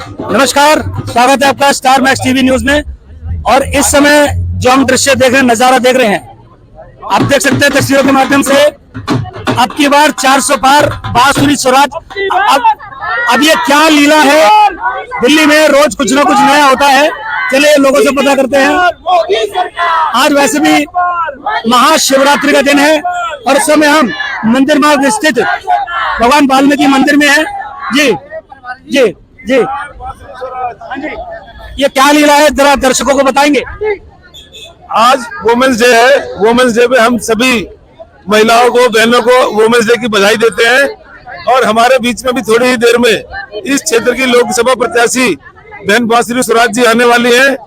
नमस्कार, स्वागत है आपका स्टार मैक्स टीवी न्यूज में। और इस समय जो हम दृश्य देख रहे हैं, नजारा देख रहे हैं, आप देख सकते हैं तस्वीरों के माध्यम से। अब की बार 400 पार बांसुरी स्वराज। अब ये क्या लीला है, दिल्ली में रोज कुछ ना कुछ नया होता है। चलिए लोगों से पता करते हैं। आज वैसे भी महाशिवरात्रि का दिन है और इस समय हम मंदिर मार्ग स्थित भगवान वाल्मीकि मंदिर में है। जी जी जी, ये क्या लीला है, जरा दर्शकों को बताएंगे। आज वुमेन्स डे है। वुमेन्स डे पे हम सभी महिलाओं को, बहनों को वुमेन्स डे की बधाई देते हैं। और हमारे बीच में भी थोड़ी ही देर में इस क्षेत्र की लोकसभा प्रत्याशी बहन बांसुरी स्वराज जी आने वाली हैं।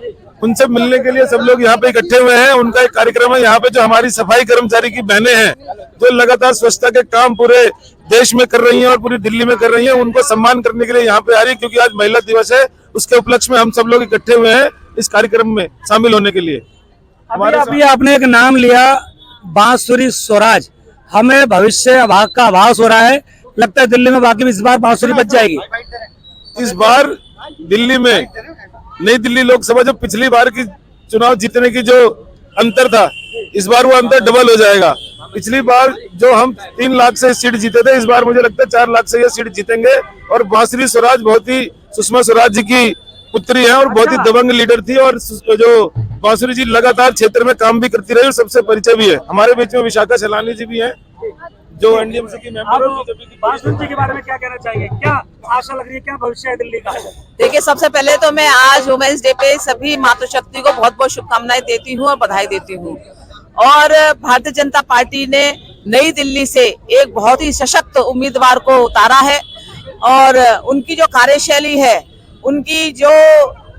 उनसे मिलने के लिए सब लोग यहाँ पे इकट्ठे हुए हैं। उनका एक कार्यक्रम है यहाँ पे, जो हमारी सफाई कर्मचारी की बहनें हैं जो लगातार स्वच्छता के काम पूरे देश में कर रही हैं और पूरी दिल्ली में कर रही हैं, उनको सम्मान करने के लिए यहाँ पे आ रही है। क्योंकि आज महिला दिवस है, उसके उपलक्ष्य में हम सब लोग इकट्ठे हुए हैं इस कार्यक्रम में शामिल होने के लिए। अभी आपने एक नाम लिया, बांसुरी स्वराज। हमें भविष्य भाग का आभास हो रहा है, लगता है दिल्ली में बाकी इस बार बांसुरी बच जाएगी। इस बार दिल्ली में नई दिल्ली लोकसभा, जो पिछली बार की चुनाव जीतने की जो अंतर था, इस बार वो अंतर डबल हो जाएगा। पिछली बार जो हम 3 लाख से सीट जीते थे, इस बार मुझे लगता है 4 लाख से ये सीट जीतेंगे। और बांसुरी स्वराज बहुत ही सुषमा स्वराज जी की पुत्री है और बहुत ही दबंग लीडर थी। और जो बांसुरी जी लगातार क्षेत्र में काम भी करती रही और सबसे परिचय भी है। हमारे बीच में विशाखा सैलानी जी भी हैं, जो एनडीएमसी की मेंबर है। बांसुरी जी के बारे में क्या कहना चाहेंगे, क्या आशा लग रही है, क्या भविष्य है दिल्ली का? देखिए, सबसे पहले तो मैं आज वुमेन्स डे पे सभी मातृशक्ति को बहुत बहुत शुभकामनाएं देती हूँ और बधाई देती हूँ। और भारतीय जनता पार्टी ने नई दिल्ली से एक बहुत ही सशक्त उम्मीदवार को उतारा है। और उनकी जो कार्यशैली है, उनकी जो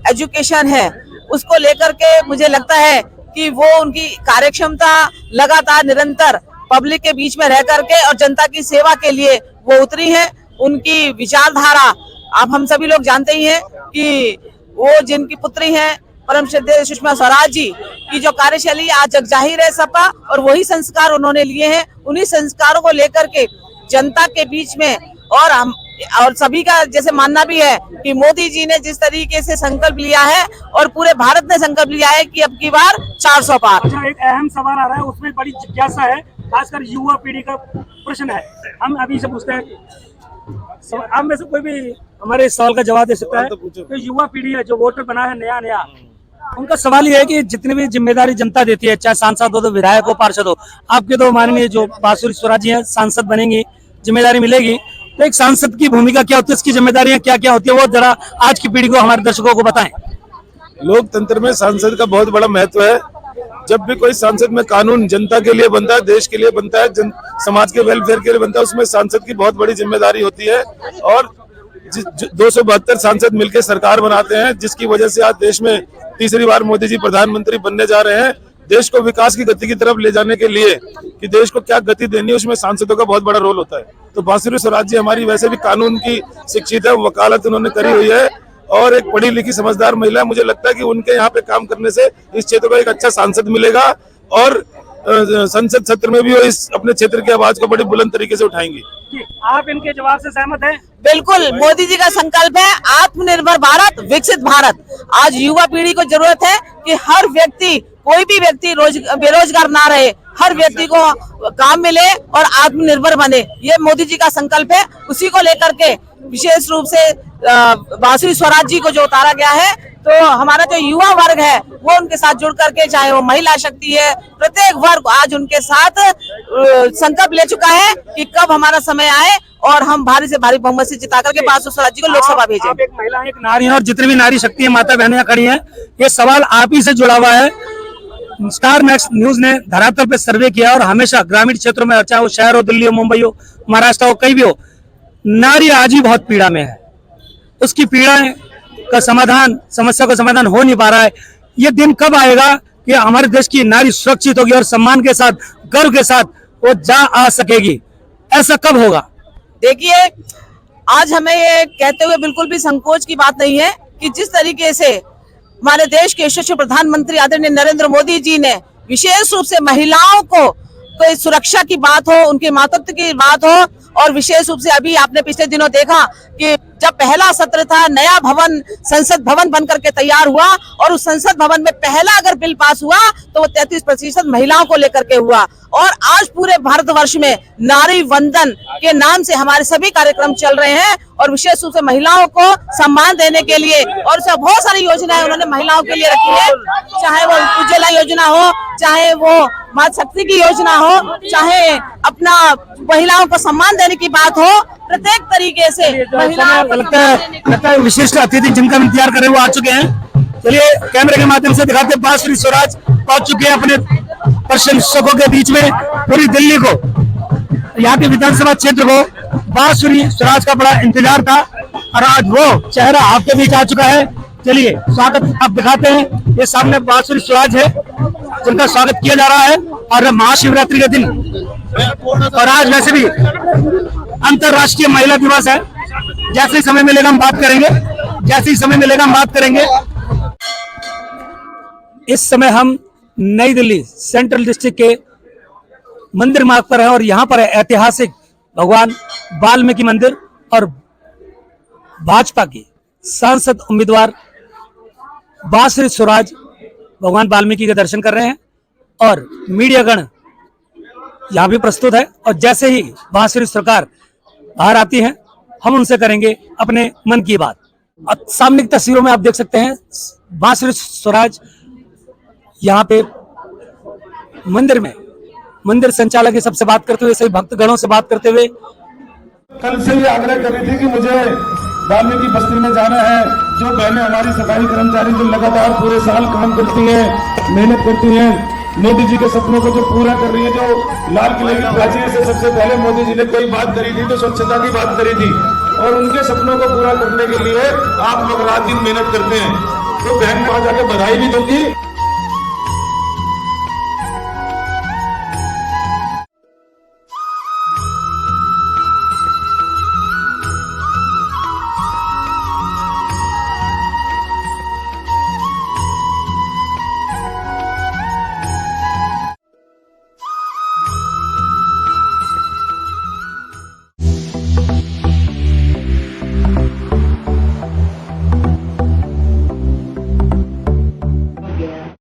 एजुकेशन है, उसको लेकर के मुझे लगता है कि वो उनकी कार्यक्षमता लगातार निरंतर पब्लिक के बीच में रह करके और जनता की सेवा के लिए वो उतरी है। उनकी विचारधारा आप हम सभी लोग जानते ही हैं कि वो जिनकी पुत्री हैं परम श्रद्धेय सुषमा स्वराज जी की जो कार्यशैली आज जग जाहिर है सबका, और वही संस्कार उन्होंने लिए हैं। उन्हीं संस्कारों को लेकर के जनता के बीच में और सभी का जैसे मानना भी है कि मोदी जी ने जिस तरीके से संकल्प लिया है और पूरे भारत ने संकल्प लिया है कि अब की बार 400 पार। अच्छा, एक अहम सवाल आ रहा है, उसमें बड़ी जिज्ञासा है, खासकर युवा पीढ़ी का प्रश्न है। हम अभी से पूछते हैं, आप में से कोई भी हमारे इस सवाल का जवाब दे सकता है। तो युवा पीढ़ी है जो वोटर बना है नया, उनका सवाल ये है कि जितनी भी जिम्मेदारी जनता देती है, चाहे सांसद हो, तो विधायक हो, पार्षद हो, आपके तो माननीय जो बांसुरी स्वराज जी हैं सांसद बनेंगी, जिम्मेदारी मिलेगी, तो एक सांसद की भूमिका क्या होती है, उसकी जिम्मेदारियां क्या क्या होती है, वो जरा आज की पीढ़ी को, हमारे दर्शकों को बताएं। लोकतंत्र में सांसद का बहुत बड़ा महत्व है। जब भी कोई सांसद में कानून जनता के लिए बनता है, देश के लिए बनता है, समाज के वेलफेयर के लिए बनता है, उसमें सांसद की बहुत बड़ी जिम्मेदारी होती है। और 272 सांसद मिलकर सरकार बनाते हैं, जिसकी वजह से आज देश में तीसरी बार मोदी जी प्रधानमंत्री बनने जा रहे हैं। देश को विकास की गति की तरफ ले जाने के लिए कि देश को क्या गति देनी है, उसमें सांसदों का बहुत बड़ा रोल होता है। तो बांसुरी स्वराज जी हमारी वैसे भी कानून की शिक्षित है, वकालत उन्होंने करी हुई है और एक पढ़ी लिखी समझदार महिला है। मुझे लगता है कि उनके यहाँ पे काम करने से इस क्षेत्र को एक अच्छा सांसद मिलेगा और संसद सत्र में भी वो इस अपने क्षेत्र की आवाज को बड़ी बुलंद तरीके से उठाएंगी। आप इनके जवाब से सहमत हैं? बिल्कुल, मोदी जी का संकल्प है आत्मनिर्भर भारत, विकसित भारत। आज युवा पीढ़ी को जरूरत है कि हर व्यक्ति, कोई भी व्यक्ति बेरोजगार ना रहे, हर व्यक्ति को काम मिले और आत्मनिर्भर बने। ये मोदी जी का संकल्प है। उसी को लेकर के विशेष रूप से बांसुरी स्वराज जी को जो उतारा गया है, तो हमारा जो युवा वर्ग है वो उनके साथ जुड़ करके, चाहे वो महिला शक्ति है, प्रत्येक वर्ग आज उनके साथ संकल्प ले चुका है कि कब हमारा समय आए और हम भारी से भारी बहुमत से जिता करके बांसुरी स्वराज जी को लोकसभा भेजें। आप एक महिला, एक नारी है और जितनी भी नारी शक्ति है, माता बहनें खड़ी हैं, ये सवाल आप ही से जुड़ा हुआ है। स्टार मैक्स न्यूज ने धरातल पे सर्वे किया और हमेशा ग्रामीण क्षेत्रों में, चाहे वो शहर हो, दिल्ली हो, मुंबई हो, महाराष्ट्र हो, कहीं भी हो, नारी आज भी बहुत पीड़ा में है। उसकी पीड़ा का समाधान, समस्या का समाधान हो नहीं पा रहा है। ये दिन कब आएगा कि हमारे देश की नारी सुरक्षित होगी और सम्मान के साथ, गर्व के साथ वो जा आ सकेगी? ऐसा कब होगा? देखिए, आज हमें ये कहते हुए बिल्कुल भी संकोच की बात नहीं है कि जिस तरीके से हमारे देश के यशस्वी प्रधानमंत्री आदरणीय नरेंद्र मोदी जी ने विशेष रूप से महिलाओं को कोई सुरक्षा की बात हो, उनके मातृत्व की बात हो और विशेष रूप से अभी आपने पिछले दिनों देखा कि जब पहला सत्र था, नया भवन संसद भवन बनकर के तैयार हुआ और उस संसद भवन में पहला अगर बिल पास हुआ तो वो 33% महिलाओं को लेकर के हुआ। और आज पूरे भारतवर्ष में नारी वंदन के नाम से हमारे सभी कार्यक्रम चल रहे हैं और विशेष रूप से महिलाओं को सम्मान देने के लिए और बहुत सारी योजनाएं उन्होंने महिलाओं के लिए रखी है, चाहे वो उज्ज्वला योजना हो, चाहे वो मातृ शक्ति की योजना हो, चाहे अपना महिलाओं को सम्मान देने की बात हो, प्रत्येक तरीके से महिलाओं को लगता है विशिष्ट अतिथि जिनका हम इंतजार कर रहे हैं वो आ चुके हैं। चलिए कैमरे के माध्यम से दिखाते हैं, बांसुरी स्वराज पहुंच चुके हैं अपने प्रशंसकों के बीच में। पूरी दिल्ली को, यहाँ के विधानसभा क्षेत्र को बांसुरी स्वराज का बड़ा इंतजार था और आज वो चेहरा आपके बीच आ चुका है। चलिए स्वागत आप दिखाते हैं, ये सामने बांसुरी स्वराज है जिनका स्वागत किया जा रहा है। और महाशिवरात्रि के दिन और आज वैसे भी अंतरराष्ट्रीय महिला दिवस है। जैसे ही समय मिलेगा हम बात करेंगे, जैसे ही समय मिलेगा हम बात करेंगे। इस समय हम नई दिल्ली सेंट्रल डिस्ट्रिक्ट के मंदिर मार्ग पर है और यहाँ पर है ऐतिहासिक भगवान वाल्मीकि मंदिर और भाजपा की सांसद उम्मीदवार बांसुरी स्वराज भगवान वाल्मीकि के दर्शन कर रहे हैं और मीडियागण यहाँ भी प्रस्तुत है। और जैसे ही बांसुरी सरकार बाहर आती है हम उनसे करेंगे अपने मन की बात। और सामने की तस्वीरों में आप देख सकते हैं बांसुरी स्वराज यहाँ पे मंदिर में मंदिर संचालक के सबसे बात करते हुए, सभी भक्तगणों से बात करते हुए, कल से ये आग्रह कर रही थी कि मुझे वाल्मीकि बस्ती में जाना है। जो बहनें हमारी सफाई कर्मचारी जो लगातार पूरे साल काम करती हैं, मेहनत करती हैं, मोदी जी के सपनों को जो पूरा कर रही है, जो लाल किले की प्राचीर से सबसे पहले मोदी जी ने कोई बात करी थी तो स्वच्छता की बात करी थी और उनके सपनों को पूरा करने के लिए आप लोग रात दिन मेहनत करते हैं। तो बहन को जाके बधाई भी दूंगी।